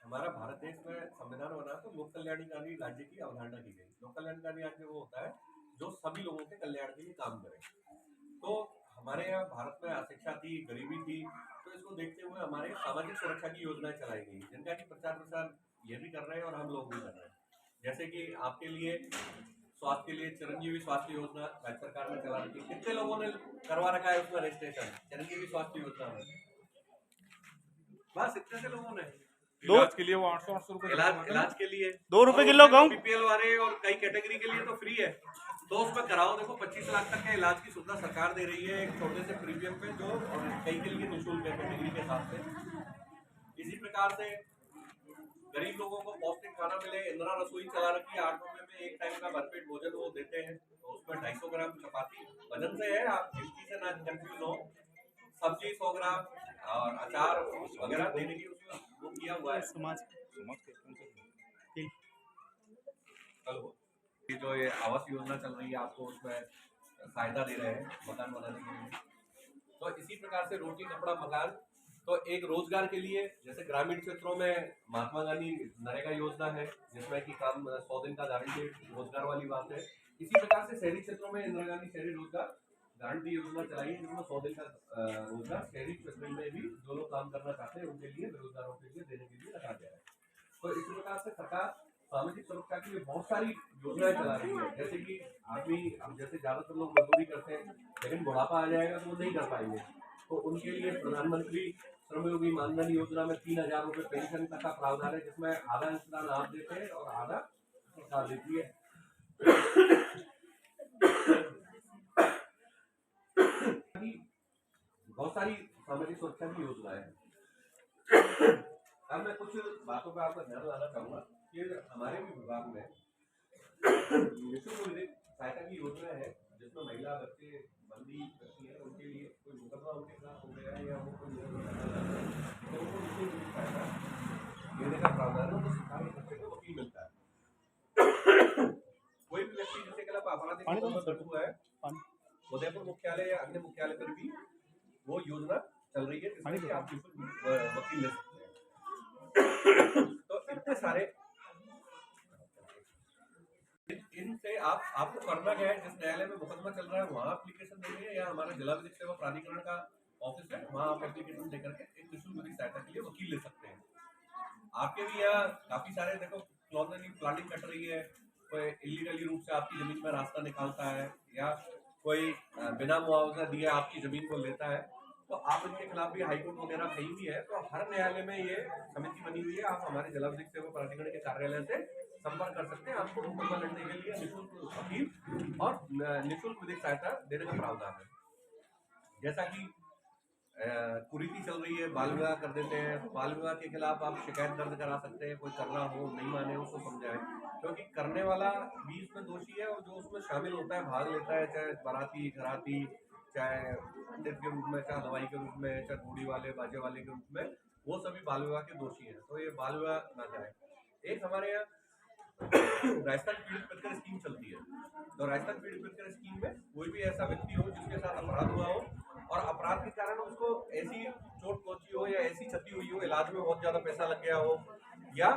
हमारा भारत देश में संविधान बना तो लोक कल्याणकारी राज्य की अवधारणा की गई। लोक कल्याणकारी राज्य वो होता है जो सभी लोगों के कल्याण के लिए काम करे। तो हमारे यहाँ भारत में अशिक्षा थी, गरीबी थी, तो इसको देखते हुए हमारे सामाजिक सुरक्षा की योजनाएं चलाई गई, जिनका कि प्रचार प्रसार ये भी कर रहे हैं और हम लोग भी कर रहे हैं। जैसे कि आपके लिए स्वास्थ्य के लिए चिरंजीवी स्वास्थ्य योजना राज्य सरकार ने चला रखी है। कितने लोगों ने करवा रखा है उसमें रजिस्ट्रेशन चिरंजीवी स्वास्थ्य योजना में? बस इतने से लोगों ने इलाज के लिए वो 800 इलाज के लिए 2 रुपए किलो गेहूं बीपीएल वाले और कई कैटेगरी के लिए तो फ्री है। तो उसमें कराओ, देखो 25 लाख तक का इलाज की सुविधा सरकार दे रही है एक छोटे से प्रीमियम पे, जो और कई के लिए निःशुल्क है कैटेगरी के हिसाब से। इसी प्रकार से गरीब लोगों को पौष्टिक खाना मिले, इंदिरा रसोई चला रखी है, 8 रुपए में एक टाइम का भरपेट भोजन वो देते हैं। तो उसमें 250 ग्राम चपाती वजन से है, आप गिनती से ना कंफ्यूज हो। सब्जी 100 ग्राम और अचार वगैरह देने की उसमें वो किया हुआ है। समाज हेलो, जो ये आवास योजना चल रही है आपको उसमें सहायता दे रहे हैं मकान बनाने के लिए। तो इसी प्रकार से रोटी कपड़ा मकान, तो एक रोजगार के लिए जैसे ग्रामीण क्षेत्रों में महात्मा गांधी नरेगा योजना है जिसमें कि काम 100 दिन का गारंटी रोजगार वाली बात है। इसी प्रकार से शहरी क्षेत्रों में इंदिरा गांधी शहरी रोजगार गारंटी योजना चलाई है, जिसमें 100 दिन का रोजगार शहरी क्षेत्र में भी जो लोग काम करना चाहते हैं उनके लिए, बेरोजगारों के लिए देने के लिए रखा गया है। तो इसी प्रकार से सरकार सामाजिक सुरक्षा के लिए बहुत सारी योजनाएं चला रही है। जैसे कि आदमी, अब जैसे ज्यादातर लोग मजदूरी करते हैं लेकिन बुढ़ापा आ जाएगा तो वो नहीं कर पाएंगे, तो उनके लिए प्रधानमंत्री श्रमयोगी मानधन योजना में 3000 रुपए पेंशन तक का प्रावधान है, जिसमें आधा अनुदान आप देते हैं और आधा सरकार देती है। बहुत सारी सामाजिक सुरक्षा की योजनाएं हैं। अब मैं कुछ बातों पर आपका ध्यान लाना चाहूंगा कि हमारे भी विभाग में निःशुल्क विधिक सहायता की योजना है, जिसमें महिला, बच्चे, बंदी व्यक्ति है, उनके लिए कोई मुकदमा उनके खिलाफ हो गया है या वो कोई तो उनको निःशुल्क विधिक सहायता देने का प्रावधान है। उनको सरकारी खर्चे पे वकील मिलता है। कोई भी व्यक्ति जिसके खिलाफ आपराधिक मुकदमा दर्ज हुआ है, उदयपुर मुख्यालय या अन्य मुख्यालय पर भी वो योजना चल रही है, जिसमें कि आप वकील ले सकते हैं। तो इतने सारे इनसे आपको करना क्या है, जिस न्यायालय में मुकदमा चल रहा है वहाँ एप्लीकेशन देनी है, या हमारा जिला विधिक सेवा प्राधिकरण का ऑफिस है वहाँ आप एप्लीकेशन देकर के एक निःशुल्क विधिक सहायता के लिए वकील ले सकते हैं। आपके भी यहाँ काफी सारे देखो कॉलोनी प्लानिंग कट रही है, कोई इलीगली रूप से आपकी जमीन में रास्ता निकालता है या कोई बिना मुआवजा दिए आपकी जमीन को लेता है, तो आप इनके खिलाफ भी हाईकोर्ट वगैरह कहीं भी है तो हर न्यायालय में ये समिति बनी हुई है। आप हमारे जिला विधिक सेवा प्राधिकरण के कार्यालय से संपर्क कर सकते हैं। आपको मुकदमा लड़ने के लिए निःशुल्क वकील और निःशुल्क विधिक सहायता देने का प्रावधान है। जैसा कि कुरीति चल रही है, बाल विवाह कर देते हैं, तो बाल विवाह के खिलाफ आप शिकायत दर्ज करा सकते हैं। कोई कर रहा हो, नहीं माने, उसको समझाएं, क्योंकि करने वाला भी इसमें दोषी है और जो उसमें शामिल होता है, भाग लेता है, चाहे बाराती, घराती, चाहे पंडित के रूप में, चाहे हलवाई के रूप में, चाहे घोड़ी वाले, बाजे वाले के रूप में, वो सभी बाल विवाह के दोषी है। तो ये बाल विवाह ना जाए। एक हमारे यहाँ राजस्थान पीड़ित प्रतिकर स्कीम चलती है, तो राजस्थान पीड़ित प्रतिकर स्कीम में कोई भी ऐसा व्यक्ति हो जिसके साथ अपराध हुआ हो और अपराध के कारण उसको ऐसी चोट पहुंची हो या ऐसी क्षति हुई हो, इलाज में बहुत ज्यादा पैसा लग गया हो या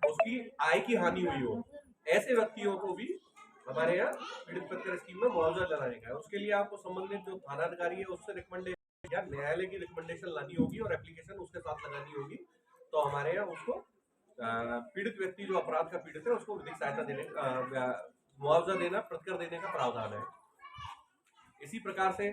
उसकी आय की हानि हुई हो, ऐसे व्यक्तियों को भी हमारे यहाँ पीड़ित प्रतिकर स्कीम में मुआवजा दिलाने का है। उसके लिए आपको संबंधित जो थाना अधिकारी है उससे रिकमेंडेशन या न्यायालय की रिकमेंडेशन लानी होगी और एप्लीकेशन उसके साथ लगानी होगी। तो हमारे यहाँ उसको पीड़ित व्यक्ति जो अपराध का पीड़ित है उसको विधिक सहायता देने, मुआवजा देना, प्रतिकर देने का प्रावधान है। इसी प्रकार से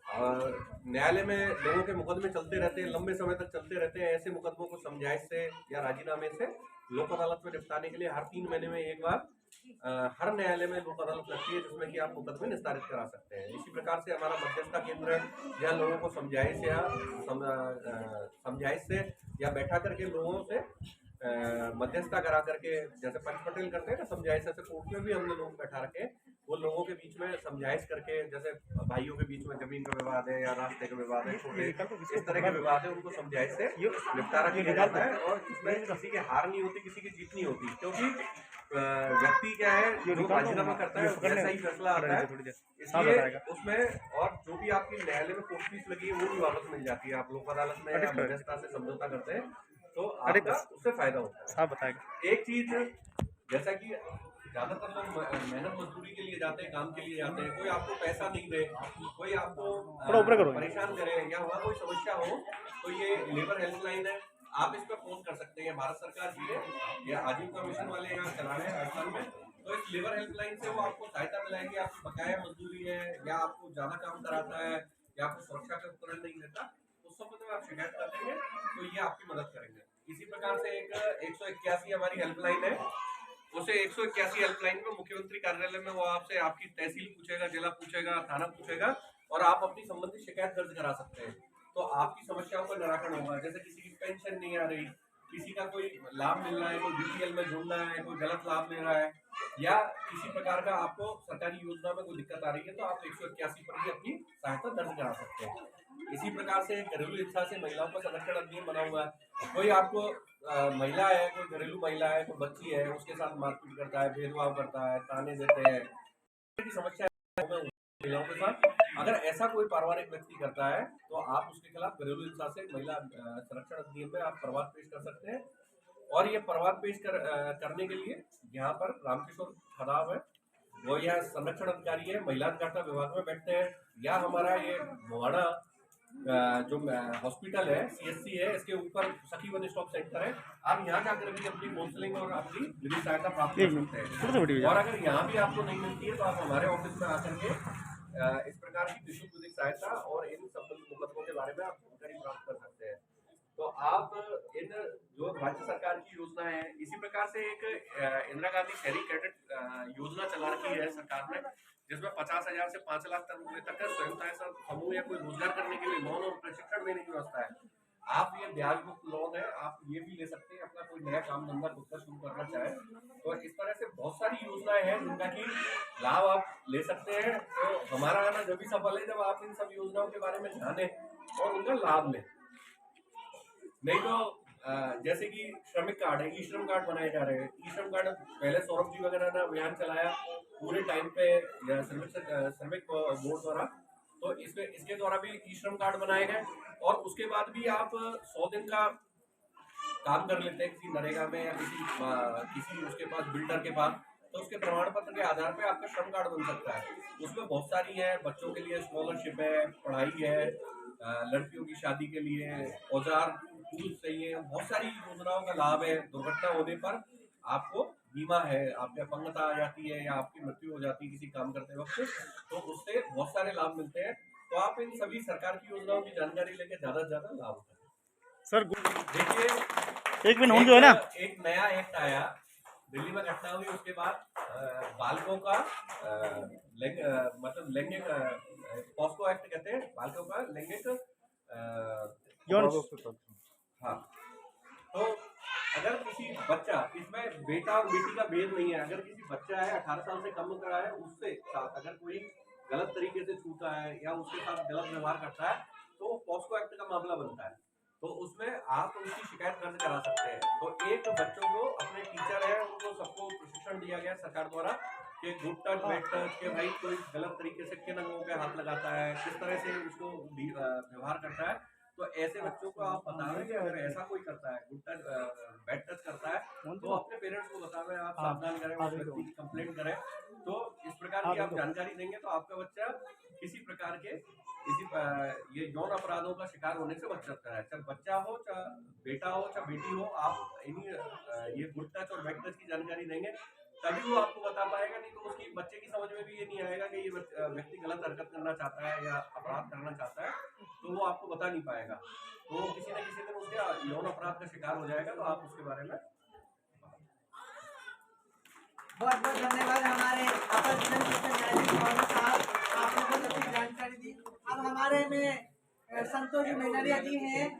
न्यायालय में लोगों के मुकदमे चलते रहते हैं, लंबे समय तक चलते रहते हैं। ऐसे मुकदमों को समझाइश से या राजीनामे से लोक अदालत में निपटाने के लिए हर 3 महीने में एक बार हर न्यायालय में लोक अदालत लगती है, जिसमें कि आप मुकदमे निस्तारित करा सकते हैं। इसी प्रकार से हमारा मध्यस्थता केंद्र या लोगों को समझाइश से या बैठा करके लोगों से मध्यस्थता करा करके, जैसे पंच पटेल करते हैं ना समझाइश, ऐसे कोर्ट में भी हमने लोग बैठा रखे, वो लोगों के बीच में समझाइश करके, जैसे भाइयों के बीच में जमीन का विवाद है या रास्ते का विवाद है, छोटे इस तरह के विवाद है, उनको समझाइश से निपटारा किया जाता है। और इसमें किसी की हार नहीं होती, किसी की जीत नहीं होती, क्योंकि व्यक्ति क्या है जो राजीनामा करता है वैसा ही फैसला आता है, इसलिए उसमें और जो भी आपकी न्यायालय में कोर्ट फीस लगी है वो भी वापस मिल जाती है। आप लोक अदालत में या मध्यस्थता से समझौता करते हैं तो आपका उससे फायदा होता है। आप बताएंगे। एक चीज जैसा कि ज्यादातर लोग मेहनत मजदूरी के लिए जाते हैं, काम के लिए जाते हैं, कोई आपको पैसा नहीं दे, कोई आपको थोड़ा ऊपर करो। परेशान करे या वहाँ कोई समस्या हो, तो ये लेबर हेल्पलाइन है, आप इस पर फोन कर सकते हैं। भारत सरकार की है या आजीविका मिशन वाले यहाँ चला रहे हैं राजस्थान में, तो इस लेबर हेल्पलाइन से वो आपको सहायता मिलाएगी। आपकी बकाया मजदूरी है या आपको ज्यादा काम कराता है या आपको सुरक्षा का उपकरण नहीं देता, उस समय में आप शिकायत कर देंगे तो ये आपकी मदद करेंगे। इसी प्रकार से एक 181 हमारी हेल्पलाइन है, उसे 181 हेल्पलाइन में मुख्यमंत्री कार्यालय में वो आपसे आपकी तहसील पूछेगा, जिला पूछेगा, थाना पूछेगा और आप अपनी संबंधित शिकायत दर्ज करा सकते हैं। तो आपकी समस्याओं का निराकरण होगा। जैसे किसी की पेंशन नहीं आ रही, किसी का कोई लाभ मिल रहा है, कोई बीपीएल में जुड़ना है, कोई गलत लाभ ले रहा है या किसी प्रकार का आपको सरकारी योजना में कोई दिक्कत आ रही है, तो आप 181 पर भी अपनी सहायता दर्ज करा सकते हैं। इसी प्रकार से घरेलू हिंसा से महिलाओं का संरक्षण अधिनियम बना हुआ है। कोई आपको महिला है, कोई घरेलू महिला है, कोई बच्ची है, उसके साथ मारपीट करता है, भेदभाव करता है, ताने देते हैं, की समस्या है महिलाओं के साथ, अगर ऐसा कोई पारिवारिक व्यक्ति करता है तो आप उसके खिलाफ घरेलू हिंसा से महिला संरक्षण अधिनियम में आप प्रवाद पेश कर सकते हैं। और ये प्रवाद पेश करने के लिए यहाँ पर रामकिशोर खदाव है, वो यहाँ संरक्षण अधिकारी है, महिला अधिकारिता विभाग में बैठते हैं। या हमारा ये मोहाना जो हॉस्पिटल है, सीएससी है, इसके ऊपर सखी वन स्टॉप सेंटर है। आप यहाँ जाकर भी अपनी काउंसलिंग और अपनी विधिक सहायता प्राप्त कर सकते हैं। और अगर यहाँ भी आपको नहीं मिलती है तो आप हमारे ऑफिस में आकर के इस प्रकार की निःशुल्क विधिक सहायता और इन संबंधित मुकदमों के बारे में आप जानकारी प्राप्त कर सकते हैं। तो आप इन जो राज्य सरकार की योजना है, इसी प्रकार से एक इंदिरा गांधी शहरी कैडेट योजना चला रखी है सरकार ने, जिसमें 50,000 से 5 लाख रुपए तक स्वयं सहायता समूह या कोई रोजगार करने के लिए लोन और प्रशिक्षण देने की व्यवस्था है। आप ये ब्याज मुक्त लोन है, आप ये भी ले सकते हैं अपना कोई नया काम धंधा खुद का शुरू करना चाहे। तो इस तरह से बहुत सारी योजनाएं हैं जिनका की लाभ आप ले सकते हैं। तो हमारा आना जब भी सफल है जब आप इन सब योजनाओं के बारे में जाने और उनका लाभ लें। नहीं तो जैसे कि श्रमिक कार्ड है, ई श्रम कार्ड बनाए जा रहे हैं। ई श्रम कार्ड पहले सौरभ जी वगैरह ने अभियान चलाया पूरे टाइम पे श्रमिक बोर्ड द्वारा, तो इसके द्वारा भी ई श्रम कार्ड बनाए गए। और उसके बाद भी आप 100 दिन का काम कर लेते हैं किसी नरेगा में या किसी उसके पास बिल्डर के पास, तो उसके प्रमाण पत्र के आधार पे आपका श्रम कार्ड बन सकता है। उसमें बहुत सारी है, बच्चों के लिए स्कॉलरशिप है, पढ़ाई है, लड़कियों की शादी के लिए औजार टूल्स चाहिए, बहुत सारी योजनाओं का लाभ है। दुर्घटना होने पर आपको बीमा है, आपकी अपंगता आ जाती है या आपकी मृत्यु हो जाती है किसी काम करते वक्त, तो उससे बहुत सारे लाभ मिलते हैं। तो आप इन सभी सरकार की योजनाओं की जानकारी लेके ज्यादा से ज्यादा लाभ उठाएं। सर देखिए एक मिनट जो है ना, एक नया एक्ट आया दिल्ली में, घटना हुई उसके बाद बालकों का मतलब लैंगिक पॉस्को एक्ट कहते हैं, बालकों का लैंगिक हाँ। तो अगर किसी बच्चा, इसमें बेटा और बेटी का भेद नहीं है, अगर किसी बच्चा है 18 साल से कम का है, उससे साथ अगर कोई गलत तरीके से छूता है या उसके साथ गलत व्यवहार करता है तो पॉस्को एक्ट का मामला बनता है। तो उसमें आप उनकी शिकायत दर्ज करा सकते हैं। तो एक बच्चों को अपने टीचर है उनको सबको प्रशिक्षण दिया गया सरकार द्वारा कि गुड टच बैड टच के भाई कोई गलत तरीके से किन अंगों पे हाथ लगाता है, किस तरह से उसको व्यवहार करता है। तो ऐसे बच्चों को आप बता रहे हैं कि अगर ऐसा कोई करता है, गुड टच बैड टच करता है, तो अपने पेरेंट्स को बता रहे हैं, आप सावधान करें, उस व्यक्ति की कंप्लेंट करें। तो इस प्रकार की आप जानकारी देंगे तो आपका बच्चा किसी प्रकार के ये यौन अपराधों का शिकार होने से बच सकता है। चाहे बच्चा हो, चाहे बेटा हो, चाहे बेटी हो, आप इन्हीं ये गुड टच और बैड टच की जानकारी देंगे तभी वो आपको बता पाएगा। नहीं तो उसकी बच्चे की समझ में भी ये नहीं आएगा कि ये व्यक्ति गलत हरकत करना चाहता है या अपराध करना चाहता है, तो वो आपको बता नहीं पाएगा। तो किसी न किसी दिन उसके यौन अपराध का शिकार हो जाएगा। तो आप उसके बारे में बहुत बहुत धन्यवाद हमारे अपर जिला शिक्षा न्यायाधीश साहब, आपने बहुत अच्छी जानकारी दी। अब हमारे में संतोष जी मेनरिया जी हैं।